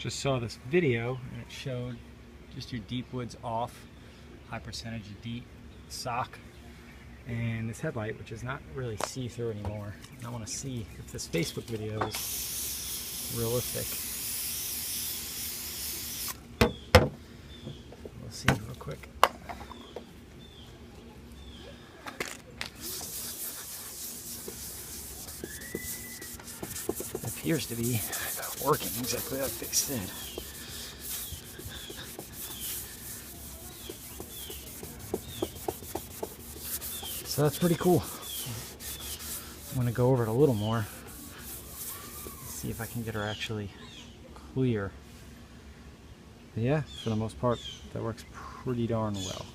Just saw this video and it showed just your deep woods off, high percentage of deep sock, and this headlight, which is not really see-through anymore. And I want to see if this Facebook video is realistic. We'll see real quick. It appears to be working exactly like they said. So that's pretty cool. I'm going to go over it a little more. See if I can get her actually clear. But yeah, for the most part, that works pretty darn well.